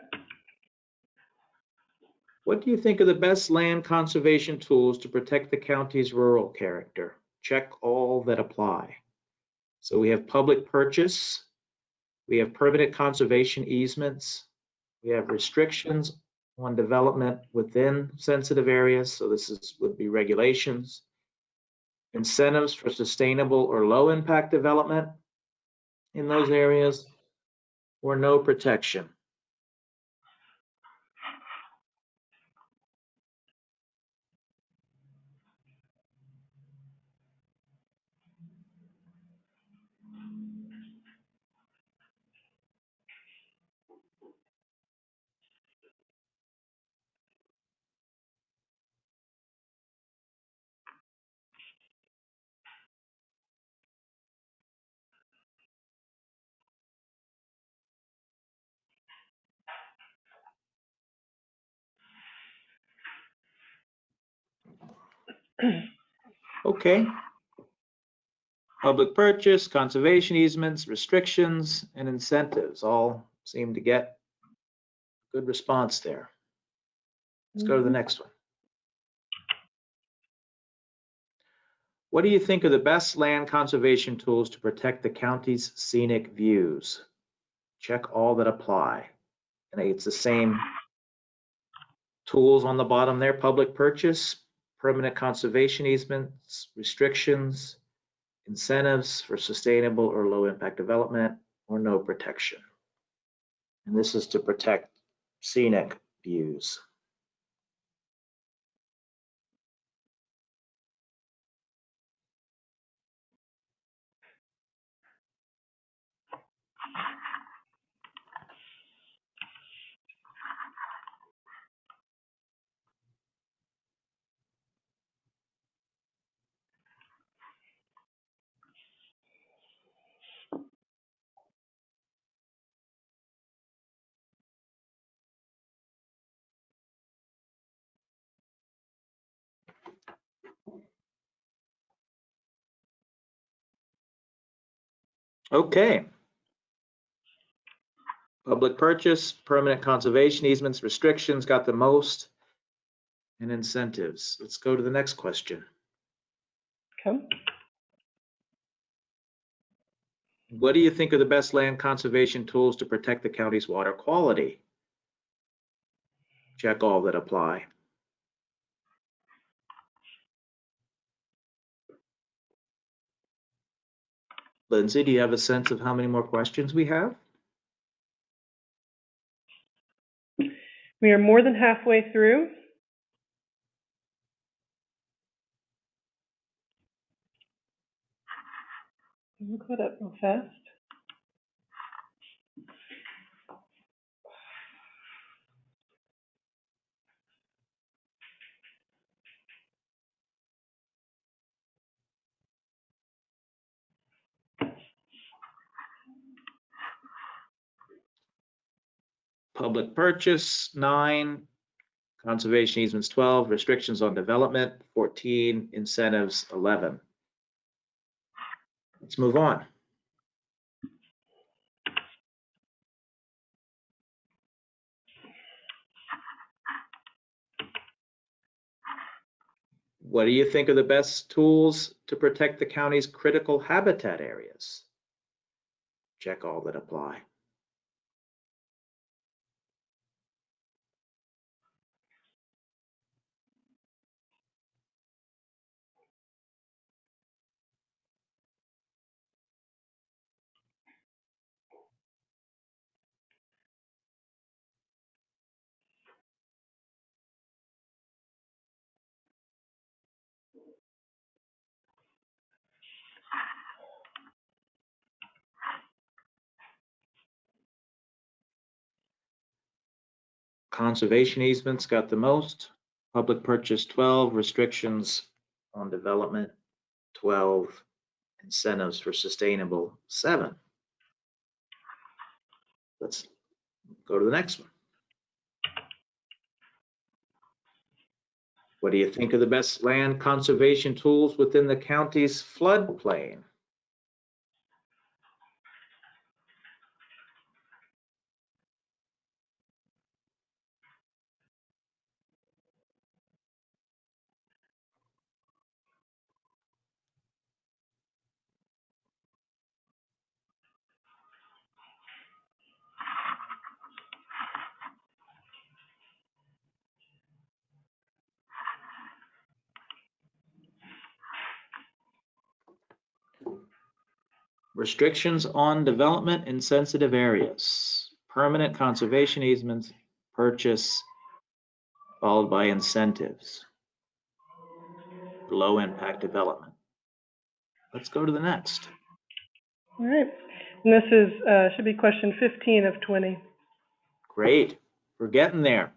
What do you think are the best land conservation tools to protect the county's rural character? Check all that apply. So we have public purchase, We have permanent conservation easements. We have restrictions on development within sensitive areas. So would be regulations. Incentives for sustainable or low impact development in those areas, or no protection. Okay. Public purchase, conservation easements, restrictions, and incentives all seem to get good response there. Let's go to the next one. What do you think are the best land conservation tools to protect the county's scenic views? Check all that apply. And it's the same tools on the bottom there: public purchase, permanent conservation easements, restrictions, incentives for sustainable or low impact development, or no protection. And this is to protect scenic views. Okay. Public purchase, permanent conservation easements, restrictions got the most, and incentives. Let's go to the next question. Okay. What do you think are the best land conservation tools to protect the county's water quality? Check all that apply. Lindsay, do you have a sense of how many more questions we have? We are more than halfway through. Look that up real fast. Public purchase, 9. Conservation easements, 12. Restrictions on development, 14. Incentives, 11. Let's move on. What do you think are the best tools to protect the county's critical habitat areas? Check all that apply. Conservation easements got the most. Public purchase, 12. Restrictions on development, 12. Incentives for sustainable, 7. Let's go to the next one. What do you think are the best land conservation tools within the county's floodplain? Restrictions on development in sensitive areas, permanent conservation easements, purchase, followed by incentives, low impact development. Let's go to the next. All right. And this is, should be question 15 of 20. Great, we're getting there.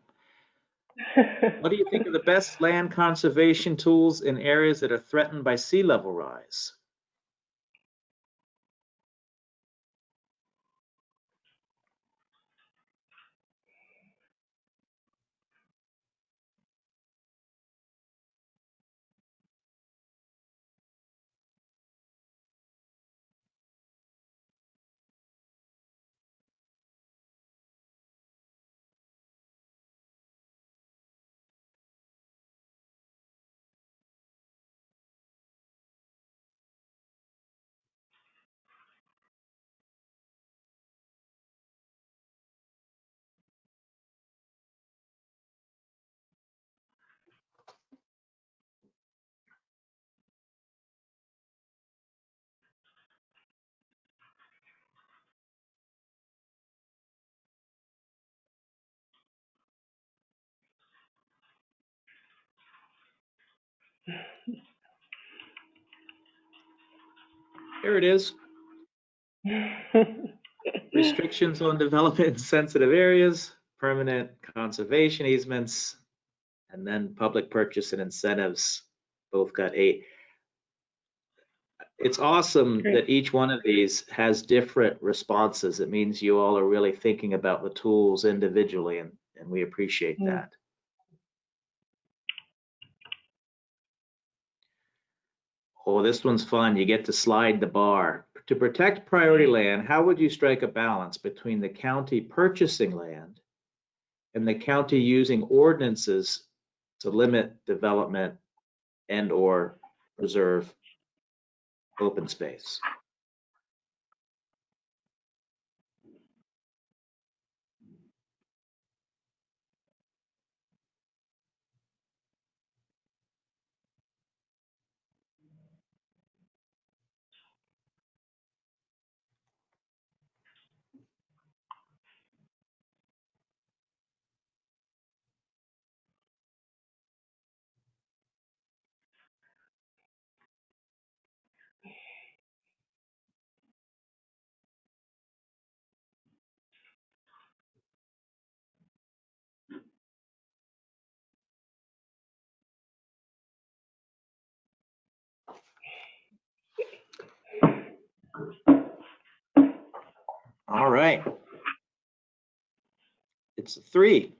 What do you think are the best land conservation tools in areas that are threatened by sea level rise? Here it is. Restrictions on development in sensitive areas, permanent conservation easements, and then public purchase and incentives. Both got 8. It's awesome Great. that each one of these has different responses. It means you all are really thinking about the tools individually, and we appreciate that. Oh, this one's fun. You get to slide the bar. To protect priority land, how would you strike a balance between the county purchasing land and the county using ordinances to limit development and or preserve open space? All right. It's a 3.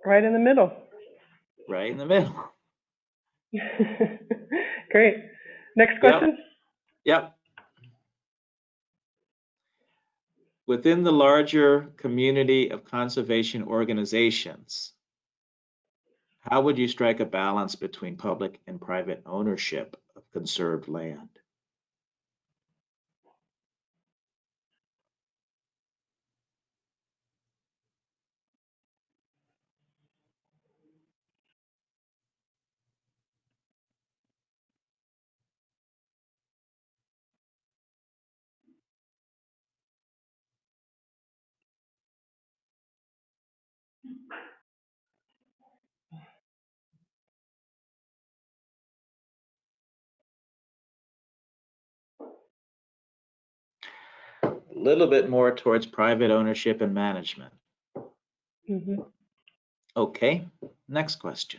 Right in the middle. Right in the middle. Great. Next question. Yep. Within the larger community of conservation organizations, how would you strike a balance between public and private ownership of conserved land? A little bit more towards private ownership and management. Okay, next question.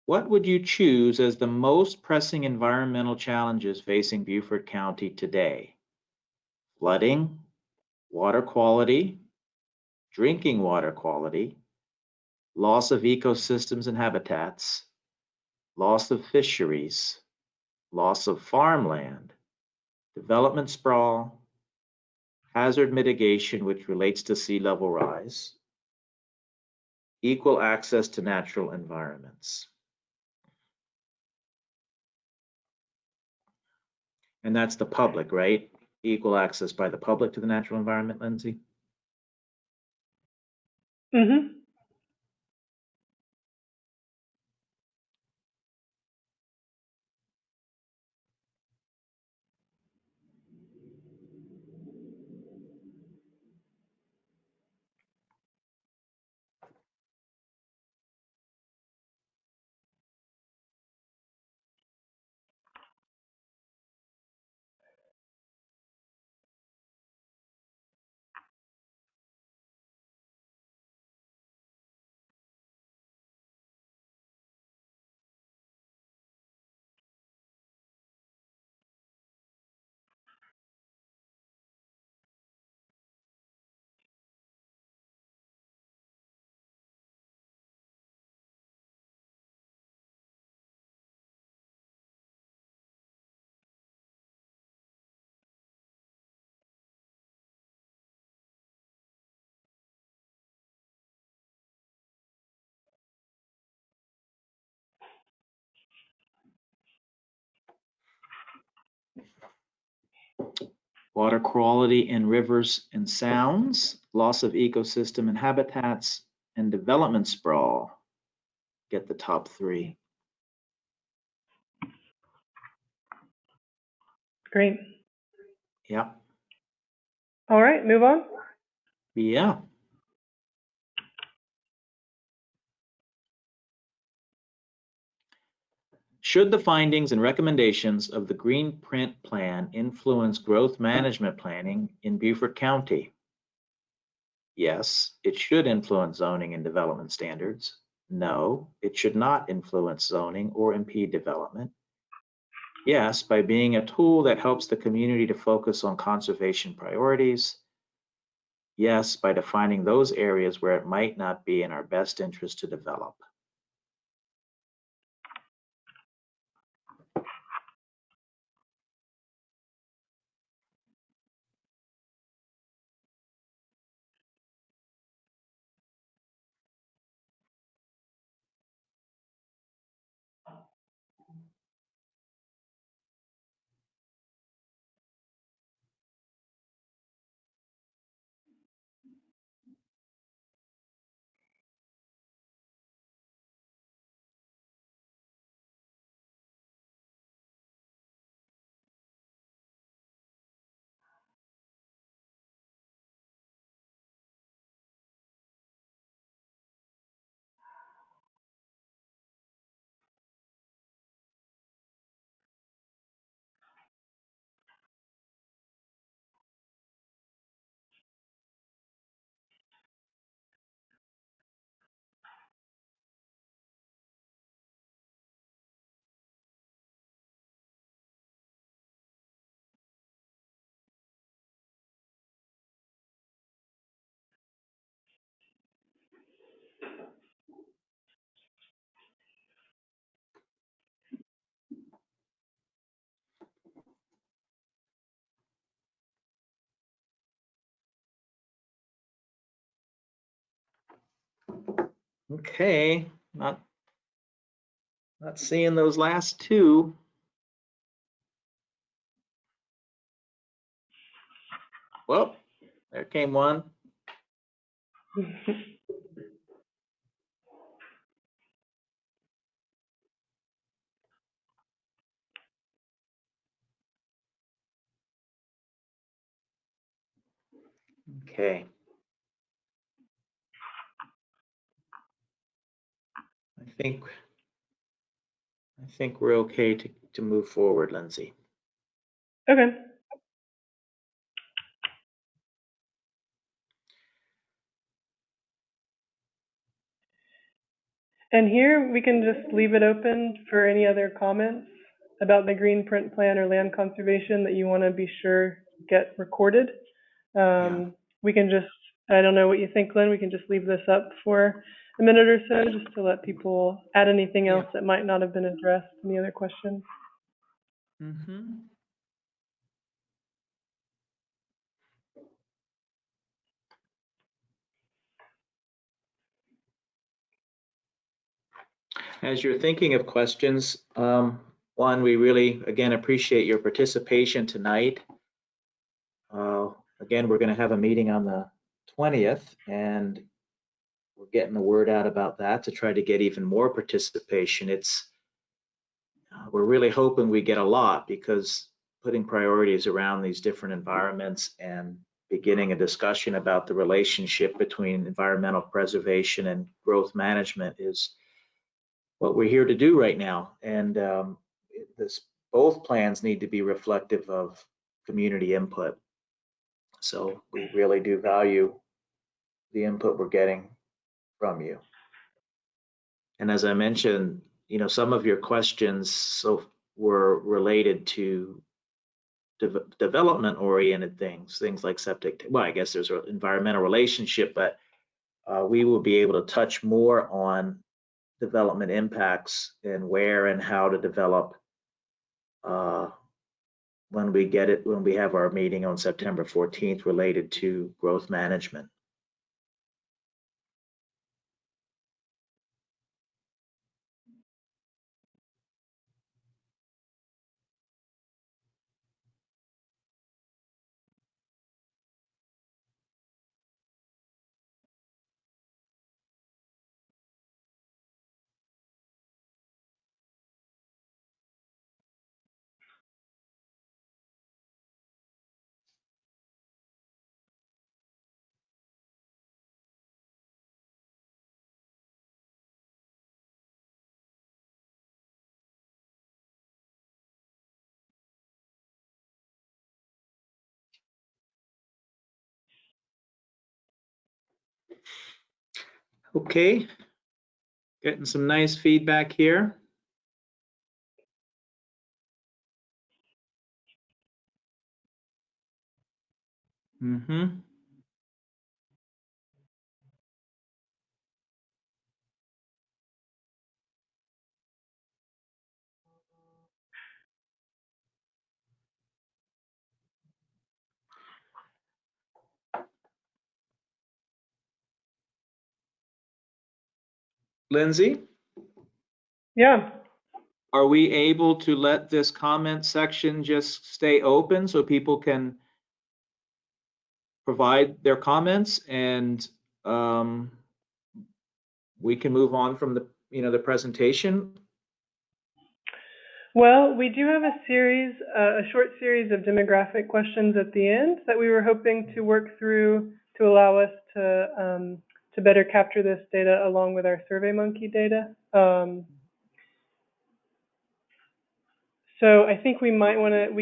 What would you choose as the most pressing environmental challenges facing Beaufort County today? Flooding, water quality, drinking water quality, loss of ecosystems and habitats, loss of fisheries, loss of farmland, development sprawl, hazard mitigation, which relates to sea level rise, equal access to natural environments. And that's the public, right? Equal access by the public to the natural environment, Lindsay? water quality in rivers and sounds, loss of ecosystem and habitats, and development sprawl get the top 3. Great. Yeah. All right, move on. Yeah. Should the findings and recommendations of the Green Print Plan influence growth management planning in Beaufort County? Yes, it should influence zoning and development standards. No, it should not influence zoning or impede development. Yes, by being a tool that helps the community to focus on conservation priorities. Yes, by defining those areas where it might not be in our best interest to develop. Okay, not seeing those last 2. Well, there came one. Okay. I think we're okay to move forward, Lindsay. Okay. And here we can just leave it open for any other comments about the green print plan or land conservation that you want to be sure get recorded. We can just, I don't know what you think, Lynn, we can just leave this up for a minute or so just to let people add anything else that might not have been addressed. Any other questions? Mm-hmm. As you're thinking of questions, one, we really, again, appreciate your participation tonight. Again, we're going to have a meeting on the 20th, and we're getting the word out about that to try to get even more participation. We're really hoping we get a lot, because putting priorities around these different environments and beginning a discussion about the relationship between environmental preservation and growth management is what we're here to do right now. And both plans need to be reflective of community input. So we really do value the input we're getting from you. And as I mentioned, some of your questions were related to development oriented things like septic. Well, I guess there's an environmental relationship, but we will be able to touch more on development impacts and where and how to develop when we have our meeting on September 14th related to growth management. Okay, getting some nice feedback here. Mm-hmm. Lindsay, Yeah. are we able to let this comment section just stay open so people can provide their comments and we can move on from the, the presentation? Well, we do have a short series of demographic questions at the end that we were hoping to work through to allow us to better capture this data along with our SurveyMonkey data. So I think we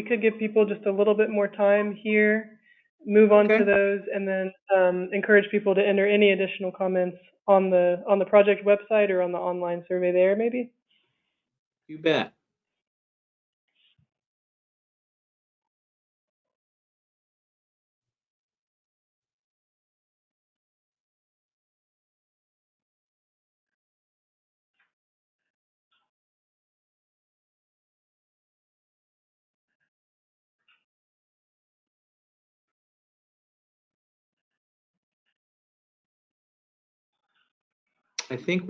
could give people just a little bit more time here, move on to those, and then encourage people to enter any additional comments on the project website or on the online survey there, maybe. You bet. I think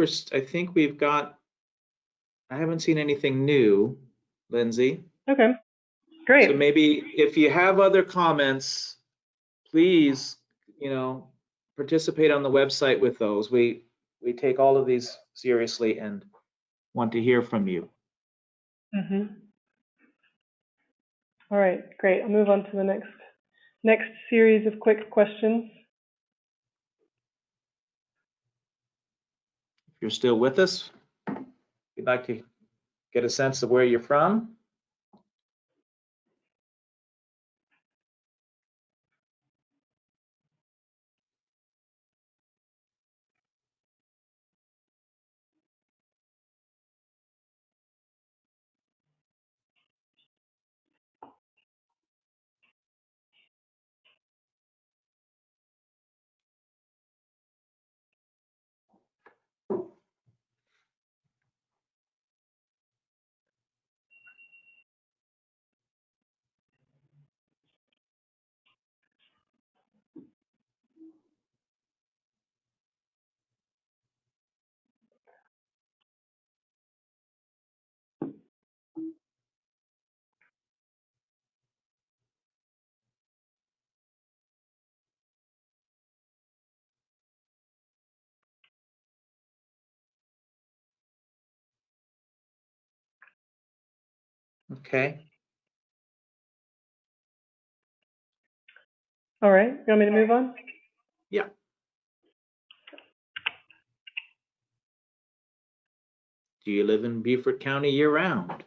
I haven't seen anything new, Lindsay. Okay, great. So maybe if you have other comments, please, participate on the website with those. We take all of these seriously and want to hear from you. All right, great. I'll move on to the next series of quick questions. If you're still with us, we'd like to get a sense of where you're from. Okay. All right, you want me to move on? Yeah. Do you live in Beaufort County year-round?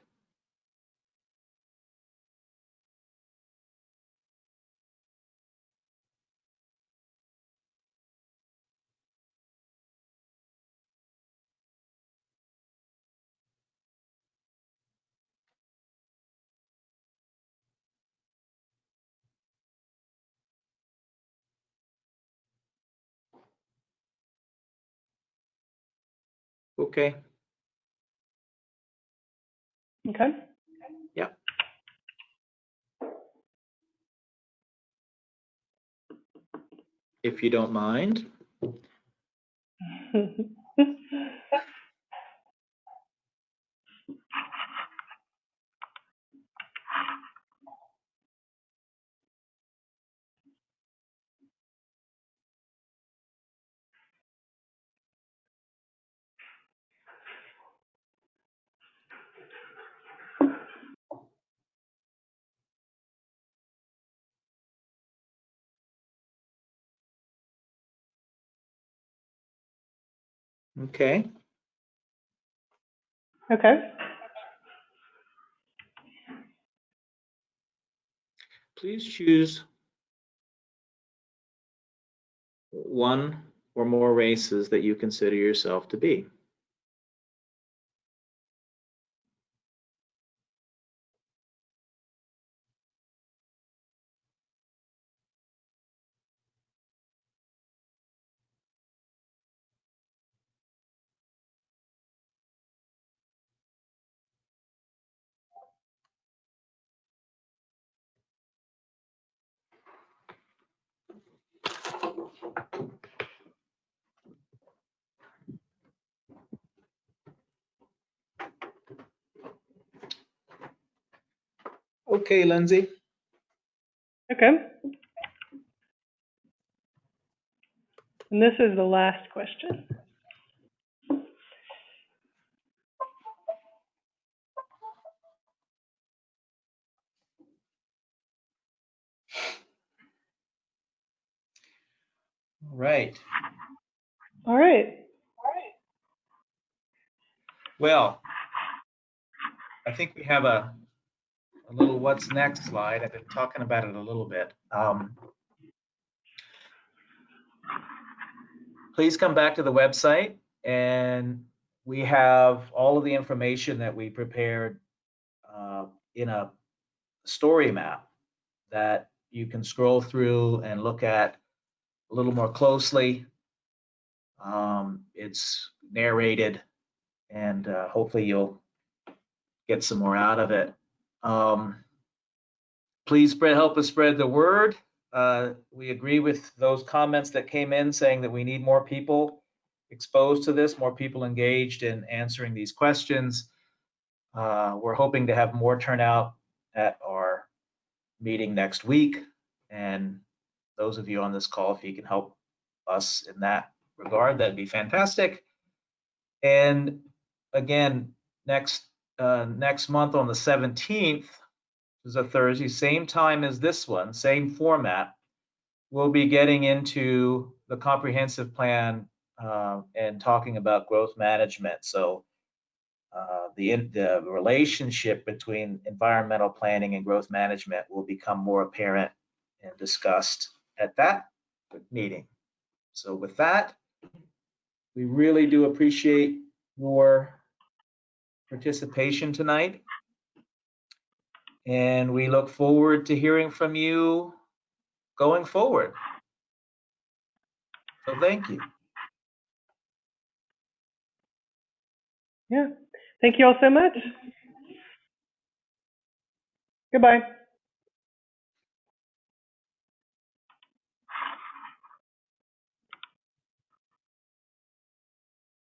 Okay. Okay. Yeah. If you don't mind. Okay. Okay. Please choose one or more races that you consider yourself to be. Okay, Lindsay. Okay. And this is the last question. Right. All right. Well, I think we have a little what's next slide. I've been talking about it a little bit. Please come back to the website, and we have all of the information that we prepared in a story map that you can scroll through and look at a little more closely. It's narrated, and hopefully you'll get some more out of it. Please help us spread the word. We agree with those comments that came in saying that we need more people exposed to this, more people engaged in answering these questions. We're hoping to have more turnout at our meeting next week. And those of you on this call, if you can help us in that regard, that'd be fantastic. And again, next month on the 17th, is a Thursday, same time as this one, same format. We'll be getting into the comprehensive plan and talking about growth management. So the relationship between environmental planning and growth management will become more apparent and discussed at that meeting. So with that, we really do appreciate your participation tonight. And we look forward to hearing from you going forward. So thank you. Yeah. Thank you all so much. Goodbye.